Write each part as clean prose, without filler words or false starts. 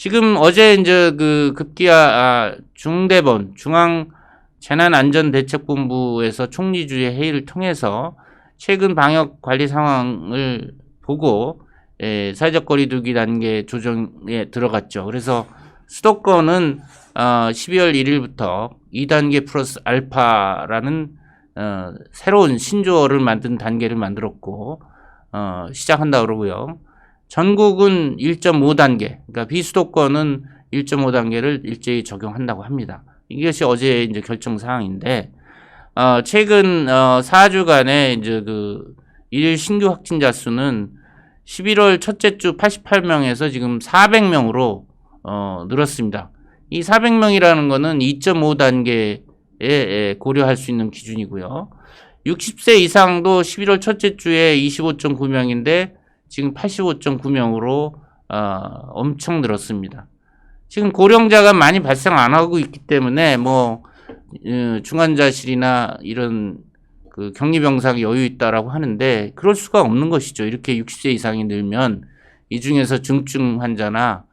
지금 어제 이제 그 급기야 중대본 중앙재난안전대책본부에서 총리주의 회의를 통해서 최근 방역 관리 상황을 보고 사회적 거리 두기 단계 조정에 들어갔죠. 그래서 수도권은 12월 1일부터 2단계 플러스 알파라는 새로운 신조어를 만든 단계를 만들었고 시작한다 그러고요. 전국은 1.5단계, 그러니까 비수도권은 1.5단계를 일제히 적용한다고 합니다. 이것이 어제 이제 결정 사항인데, 최근 4주간의 이제 그 일일 신규 확진자 수는 11월 첫째 주 88명에서 지금 400명으로 늘었습니다. 이 400명이라는 거는 2.5단계에 고려할 수 있는 기준이고요. 60세 이상도 11월 첫째 주에 25.9명인데 지금 85.9명으로 엄청 늘었습니다. 지금 고령자가 많이 발생 안 하고 있기 때문에 뭐 중환자실이나 이런 그 격리병상이 여유 있다라고 하는데 그럴 수가 없는 것이죠. 이렇게 60세 이상이 늘면 이 중에서 중증 환자나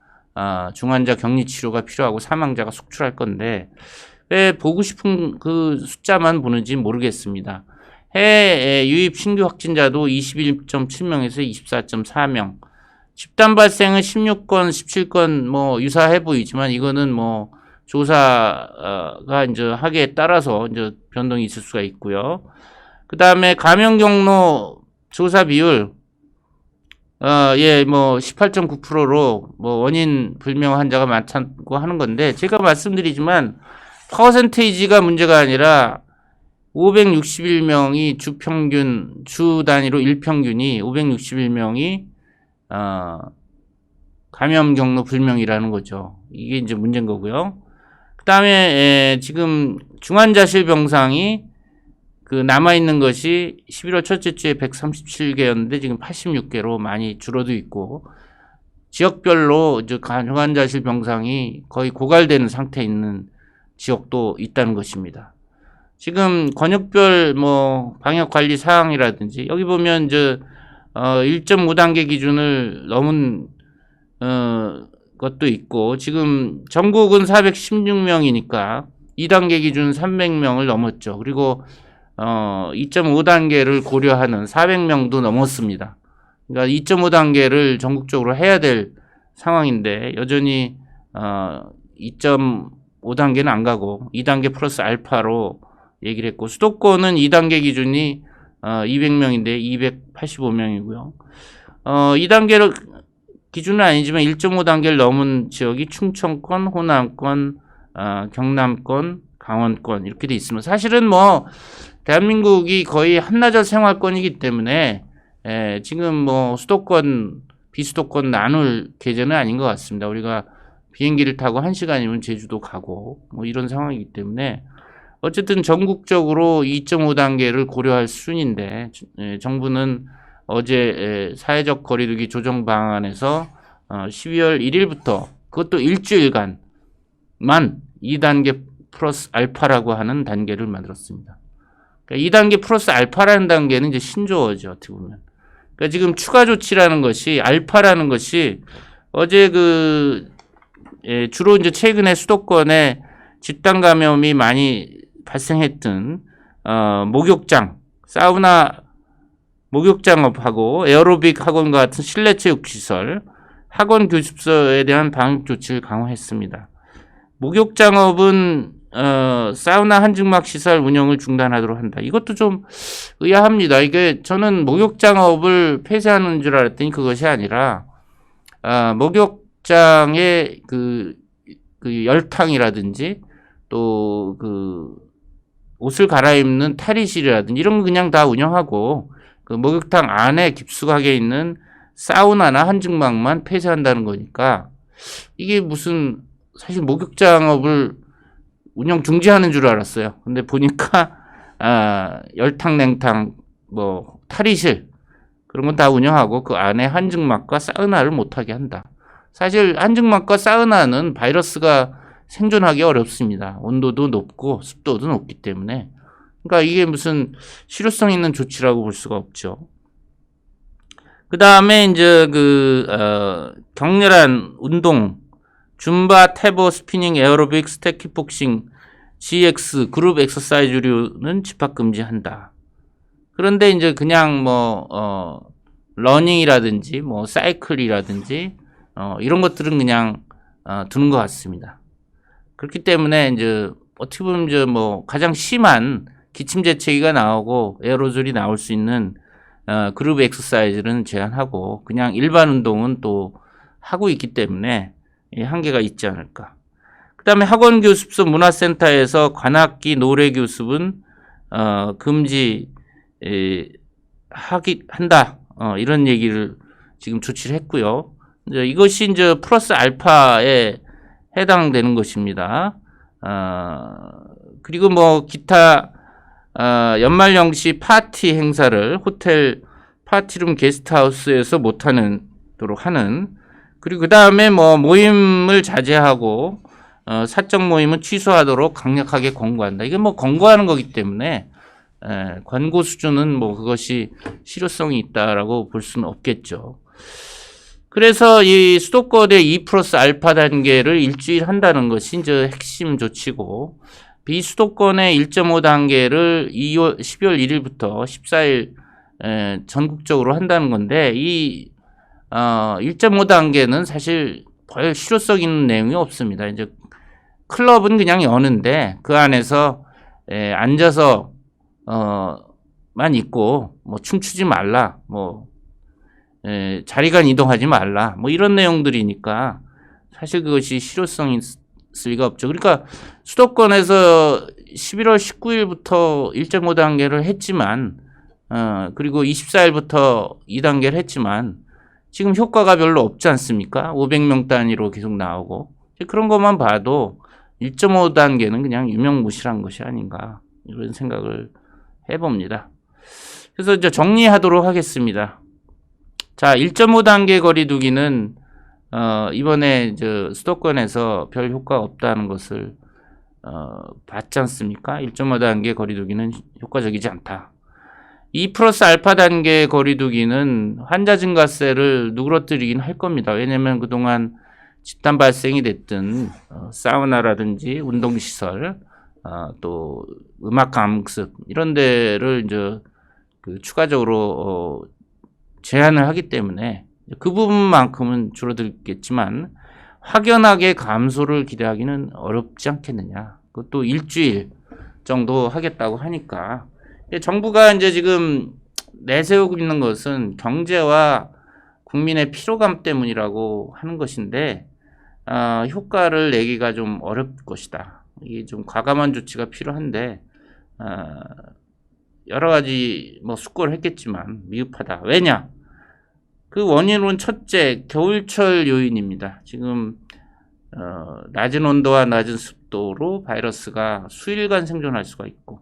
중환자 격리 치료가 필요하고 사망자가 속출할 건데 왜 보고 싶은 그 숫자만 보는지 모르겠습니다. 해외 유입 신규 확진자도 21.7명에서 24.4명. 집단 발생은 16건, 17건 뭐 유사해 보이지만 이거는 뭐 조사가 이제 하기에 따라서 이제 변동이 있을 수가 있고요. 그 다음에 감염 경로 조사 비율 뭐 18.9%로 뭐 원인 불명 환자가 많다고 하는 건데 제가 말씀드리지만 퍼센테이지가 문제가 아니라 561명이 주 단위로 일평균이 561명이 감염 경로 불명이라는 거죠. 이게 이제 문제인 거고요. 그 다음에 지금 중환자실 병상이 그 남아있는 것이 11월 첫째 주에 137개였는데 지금 86개로 많이 줄어들고 있고 지역별로 이제 중환자실 병상이 거의 고갈되는 상태에 있는 지역도 있다는 것입니다. 지금 권역별 뭐 방역 관리 사항이라든지 여기 보면 이제 1.5단계 기준을 넘은 것도 있고 지금 전국은 416명이니까 2단계 기준 300명을 넘었죠. 그리고 2.5단계를 고려하는 400명도 넘었습니다. 그러니까 2.5단계를 전국적으로 해야 될 상황인데 여전히 2.5단계는 안 가고 2단계 플러스 알파로 얘기를 했고 수도권은 2단계 기준이 200명인데 285명이고요. 2단계로 기준은 아니지만 1.5단계를 넘은 지역이 충청권, 호남권, 경남권, 강원권 이렇게 돼 있습니다. 사실은 뭐 대한민국이 거의 한나절 생활권이기 때문에 지금 뭐 수도권, 비수도권 나눌 계제는 아닌 것 같습니다. 우리가 비행기를 타고 1시간이면 제주도 가고 뭐 이런 상황이기 때문에 어쨌든 전국적으로 2.5단계를 고려할 수준인데 정부는 어제 사회적 거리두기 조정 방안에서 12월 1일부터 그것도 일주일간만 2단계 플러스 알파라고 하는 단계를 만들었습니다. 그러니까 2단계 플러스 알파라는 단계는 이제 신조어죠. 어떻게 보면. 그러니까 지금 추가 조치라는 것이 알파라는 것이 어제 주로 이제 최근에 수도권에 집단 감염이 많이 발생했던 목욕장, 사우나 목욕장업하고 에어로빅 학원과 같은 실내 체육 시설, 학원 교습소에 대한 방역 조치를 강화했습니다. 목욕장업은 사우나 한증막 시설 운영을 중단하도록 한다. 이것도 좀 의아합니다. 이게 저는 목욕장업을 폐쇄하는 줄 알았더니 그것이 아니라 목욕장의 그 열탕이라든지 또 옷을 갈아입는 탈의실이라든지 이런 거 그냥 다 운영하고 그 목욕탕 안에 깊숙하게 있는 사우나나 한증막만 폐쇄한다는 거니까 이게 무슨 사실 목욕장업을 운영 중지하는 줄 알았어요. 근데 보니까 열탕, 냉탕, 뭐 탈의실 그런 건 다 운영하고 그 안에 한증막과 사우나를 못하게 한다. 사실 한증막과 사우나는 바이러스가 생존하기 어렵습니다. 온도도 높고 습도도 높기 때문에. 그러니까 이게 무슨 실효성 있는 조치라고 볼 수가 없죠. 그 다음에 이제 격렬한 운동 줌바, 태보, 스피닝, 에어로빅, 스태키복싱, GX, 그룹 엑서사이즈류는 집합 금지한다. 그런데 이제 그냥 러닝이라든지 사이클이라든지 이런 것들은 그냥 두는 것 같습니다. 그렇기 때문에 이제 어떻게 보면 이제 가장 심한 기침 재채기가 나오고 에어로졸이 나올 수 있는 그룹 엑서사이즈는 제한하고 그냥 일반 운동은 또 하고 있기 때문에 한계가 있지 않을까. 그 다음에 학원 교습소 문화센터에서 관악기 노래 교습은 한다. 이런 얘기를 지금 조치를 했고요. 이것이 이제 플러스 알파에 해당되는 것입니다. 그리고 기타 연말연시 파티 행사를 호텔 파티룸 게스트하우스에서 못하도록 하는, 그리고 그 다음에 모임을 자제하고 사적 모임은 취소하도록 강력하게 권고한다. 이게 권고하는 거기 때문에 권고 수준은 그것이 실효성이 있다라고 볼 수는 없겠죠. 그래서 이 수도권의 2 플러스 알파 단계를 일주일 한다는 것이 이제 핵심 조치고, 비수도권의 1.5 단계를 12월 1일부터 14일 전국적으로 한다는 건데, 이 1.5 단계는 사실 별 실효성 있는 내용이 없습니다. 이제 클럽은 그냥 여는데 그 안에서 앉아서 만 있고 춤추지 말라, 자리간 이동하지 말라, 이런 내용들이니까 사실 그것이 실효성이 있을 리가 없죠. 그러니까 수도권에서 11월 19일부터 1.5 단계를 했지만 그리고 24일부터 2단계를 했지만 지금 효과가 별로 없지 않습니까? 500명 단위로 계속 나오고, 그런 것만 봐도 1.5 단계는 그냥 유명무실한 것이 아닌가, 이런 생각을 해봅니다. 그래서 이제 정리하도록 하겠습니다. 자, 1.5 단계 거리두기는 이번에 이제 수도권에서 별 효과가 없다는 것을 봤지 않습니까? 1.5 단계 거리두기는 효과적이지 않다. 2 플러스 알파 단계 거리두기는 환자 증가세를 누그러뜨리긴 할 겁니다. 왜냐하면 그동안 집단 발생이 됐던 사우나라든지 운동시설, 또 음악 감습 이런 데를 이제 추가적으로 제한을 하기 때문에 그 부분만큼은 줄어들겠지만 확연하게 감소를 기대하기는 어렵지 않겠느냐. 그것도 일주일 정도 하겠다고 하니까, 정부가 이제 지금 내세우고 있는 것은 경제와 국민의 피로감 때문이라고 하는 것인데 효과를 내기가 좀 어려울 것이다. 이게 좀 과감한 조치가 필요한데 여러 가지 숙고를 했겠지만 미흡하다. 왜냐? 그 원인은 첫째, 겨울철 요인입니다. 지금 낮은 온도와 낮은 습도로 바이러스가 수일간 생존할 수가 있고,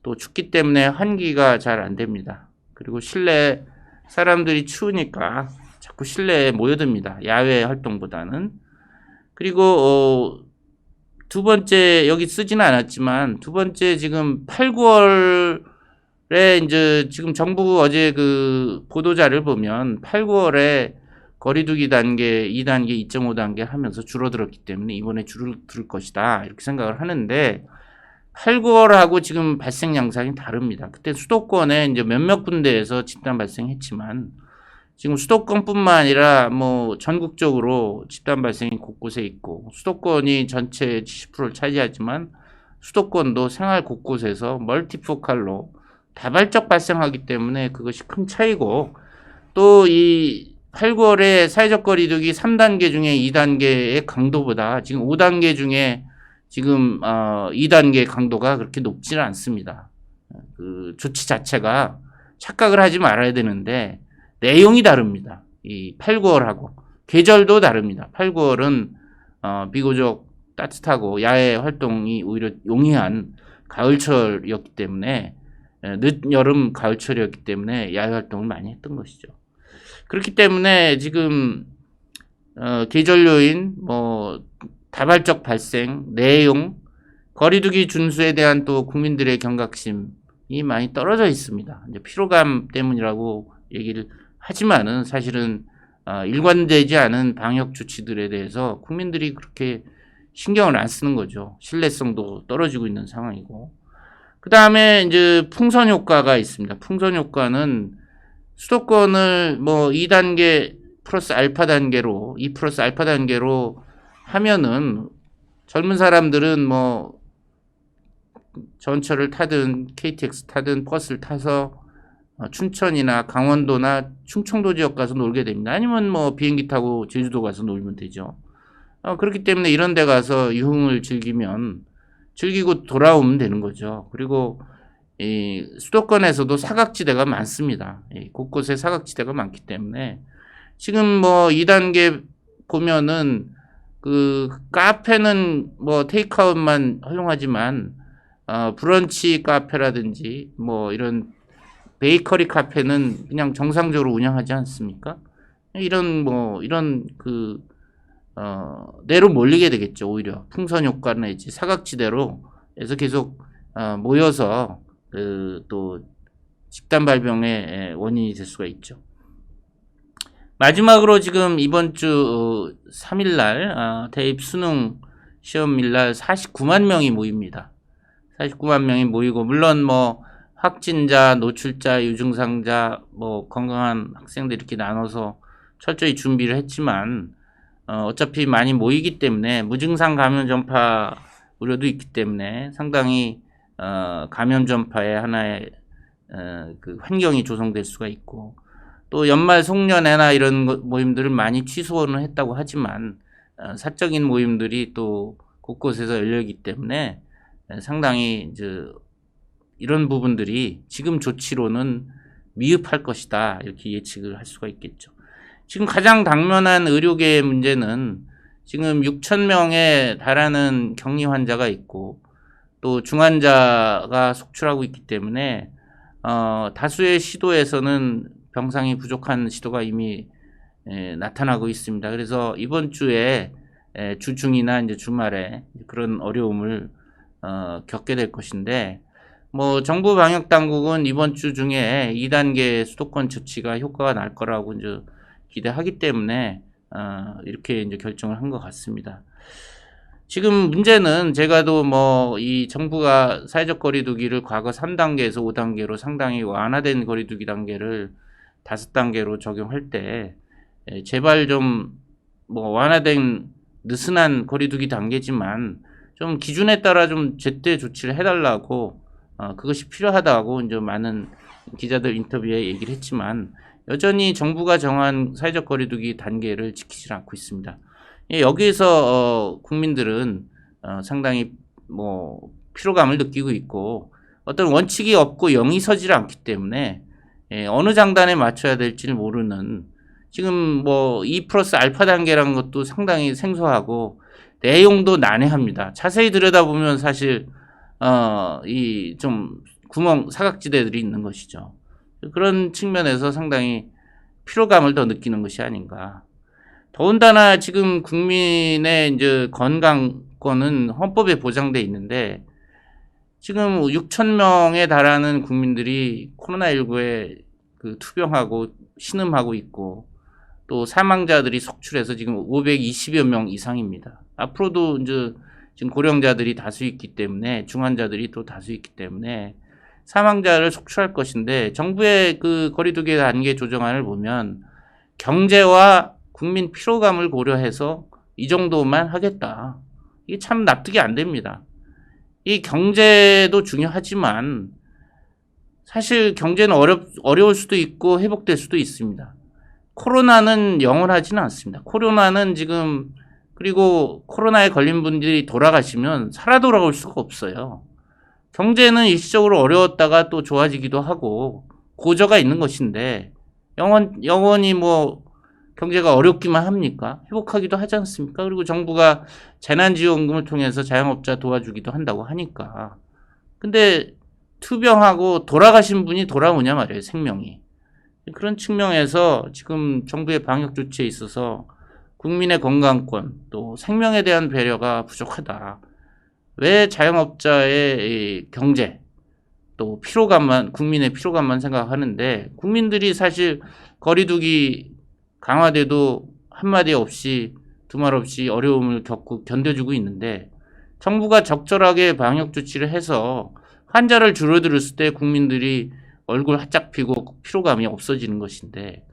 또 춥기 때문에 환기가 잘 안 됩니다. 그리고 실내 사람들이 추우니까 자꾸 실내에 모여듭니다. 야외 활동보다는. 그리고 두 번째, 여기 쓰지는 않았지만 두 번째, 지금 8, 9월에 이제 지금 정부 어제 그 보도자를 보면 8, 9월에 거리두기 단계 2단계, 2.5 단계 하면서 줄어들었기 때문에 이번에 줄어들 것이다, 이렇게 생각을 하는데 8, 9월하고 지금 발생 양상이 다릅니다. 그때 수도권에 이제 몇몇 군데에서 집단 발생했지만 지금 수도권뿐만 아니라 전국적으로 집단 발생이 곳곳에 있고, 수도권이 전체 70%를 차지하지만 수도권도 생활 곳곳에서 멀티포칼로 다발적 발생하기 때문에 그것이 큰 차이고, 또 이 8, 9월에 사회적 거리두기 3단계 중에 2단계의 강도보다 지금 5단계 중에 지금 2단계 강도가 그렇게 높지는 않습니다. 그 조치 자체가 착각을 하지 말아야 되는데 내용이 다릅니다. 이 8, 9월하고 계절도 다릅니다. 8, 9월은 비교적 따뜻하고 야외 활동이 오히려 용이한 가을철이었기 때문에, 늦여름 가을철이었기 때문에 야외 활동을 많이 했던 것이죠. 그렇기 때문에 지금 계절 요인, 다발적 발생, 내용, 거리두기 준수에 대한 또 국민들의 경각심이 많이 떨어져 있습니다. 이제 피로감 때문이라고 얘기를 하지만은 사실은 일관되지 않은 방역 조치들에 대해서 국민들이 그렇게 신경을 안 쓰는 거죠. 신뢰성도 떨어지고 있는 상황이고. 그 다음에 이제 풍선 효과가 있습니다. 풍선 효과는 수도권을 뭐 2단계 플러스 알파 단계로, 2 플러스 알파 단계로 하면은 젊은 사람들은 뭐 전철을 타든 KTX 타든 버스를 타서 춘천이나 강원도나 충청도 지역 가서 놀게 됩니다. 아니면 뭐 비행기 타고 제주도 가서 놀면 되죠. 그렇기 때문에 이런 데 가서 유흥을 즐기고 돌아오면 되는 거죠. 그리고 이 수도권에서도 사각지대가 많습니다. 곳곳에 사각지대가 많기 때문에 지금 뭐 2단계 보면은 그 카페는 뭐 테이크아웃만 허용하지만 브런치 카페라든지 뭐 이런 베이커리 카페는 그냥 정상적으로 운영하지 않습니까? 이런 내로 몰리게 되겠죠. 오히려 풍선 효과 내지 사각지대로 해서 계속 모여서 또 집단 발병의 원인이 될 수가 있죠. 마지막으로 지금 이번 주 3일날 대입 수능 시험일날 49만 명이 모입니다. 49만 명이 모이고, 물론 뭐 확진자, 노출자, 유증상자, 뭐 건강한 학생들 이렇게 나눠서 철저히 준비를 했지만 어차피 많이 모이기 때문에 무증상 감염 전파 우려도 있기 때문에 상당히 감염 전파의 하나의 그 환경이 조성될 수가 있고, 또 연말 송년회나 이런 모임들을 많이 취소는 했다고 하지만 사적인 모임들이 또 곳곳에서 열리기 때문에 상당히 이제 이런 부분들이 지금 조치로는 미흡할 것이다, 이렇게 예측을 할 수가 있겠죠. 지금 가장 당면한 의료계의 문제는 지금 6,000명에 달하는 격리 환자가 있고 또 중환자가 속출하고 있기 때문에 다수의 시도에서는 병상이 부족한 시도가 이미 나타나고 있습니다. 그래서 이번 주에 주중이나 이제 주말에 그런 어려움을 겪게 될 것인데, 뭐 정부 방역 당국은 이번 주 중에 2단계 수도권 조치가 효과가 날 거라고 이제 기대하기 때문에 이렇게 이제 결정을 한 것 같습니다. 지금 문제는 제가도 뭐 이 정부가 사회적 거리두기를 과거 3단계에서 5단계로 상당히 완화된 거리두기 단계를 5단계로 적용할 때 제발 좀 뭐 완화된 느슨한 거리두기 단계지만 좀 기준에 따라 좀 제때 조치를 해달라고 그것이 필요하다고 이제 많은 기자들 인터뷰에 얘기를 했지만 여전히 정부가 정한 사회적 거리두기 단계를 지키지 않고 있습니다. 여기에서 국민들은 상당히 뭐 피로감을 느끼고 있고 어떤 원칙이 없고 영이 서질 않기 때문에 어느 장단에 맞춰야 될지를 모르는, 지금 뭐 2 플러스 알파 단계라는 것도 상당히 생소하고 내용도 난해합니다. 자세히 들여다보면 사실 이 좀 사각지대들이 있는 것이죠. 그런 측면에서 상당히 피로감을 더 느끼는 것이 아닌가. 더군다나 지금 국민의 이제 건강권은 헌법에 보장돼 있는데 지금 6,000명에 달하는 국민들이 코로나19에 그 투병하고 신음하고 있고 또 사망자들이 속출해서 지금 520여 명 이상입니다. 앞으로도 이제 지금 고령자들이 다수 있기 때문에, 중환자들이 또 다수 있기 때문에 사망자를 속출할 것인데, 정부의 그 거리두기 단계 조정안을 보면 경제와 국민 피로감을 고려해서 이 정도만 하겠다. 이게 참 납득이 안 됩니다. 이 경제도 중요하지만 사실 경제는 어려울 수도 있고 회복될 수도 있습니다. 코로나는 영원하지는 않습니다. 코로나는 지금, 그리고 코로나에 걸린 분들이 돌아가시면 살아 돌아올 수가 없어요. 경제는 일시적으로 어려웠다가 또 좋아지기도 하고 고저가 있는 것인데 영원히 뭐 경제가 어렵기만 합니까? 회복하기도 하지 않습니까? 그리고 정부가 재난지원금을 통해서 자영업자 도와주기도 한다고 하니까. 근데 투병하고 돌아가신 분이 돌아오냐 말이에요, 생명이. 그런 측면에서 지금 정부의 방역 조치에 있어서 국민의 건강권 또 생명에 대한 배려가 부족하다. 왜 자영업자의 경제 또 피로감만, 국민의 피로감만 생각하는데 국민들이 사실 거리두기 강화돼도 한마디 없이 두말 없이 어려움을 견뎌주고 있는데 정부가 적절하게 방역 조치를 해서 환자를 줄어들었을 때 국민들이 얼굴 화짝 피고 피로감이 없어지는 것인데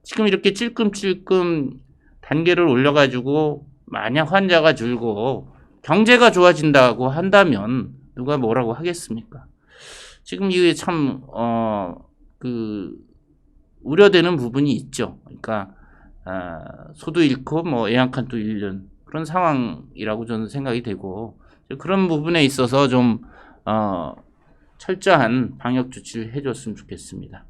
지금 이렇게 찔끔찔끔 단계를 올려가지고 만약 환자가 줄고 경제가 좋아진다고 한다면 누가 뭐라고 하겠습니까? 지금 이게 참 우려되는 부분이 있죠. 그러니까 소도 잃고 뭐 애양칸도 잃는 그런 상황이라고 저는 생각이 되고 그런 부분에 있어서 좀 철저한 방역 조치를 해줬으면 좋겠습니다.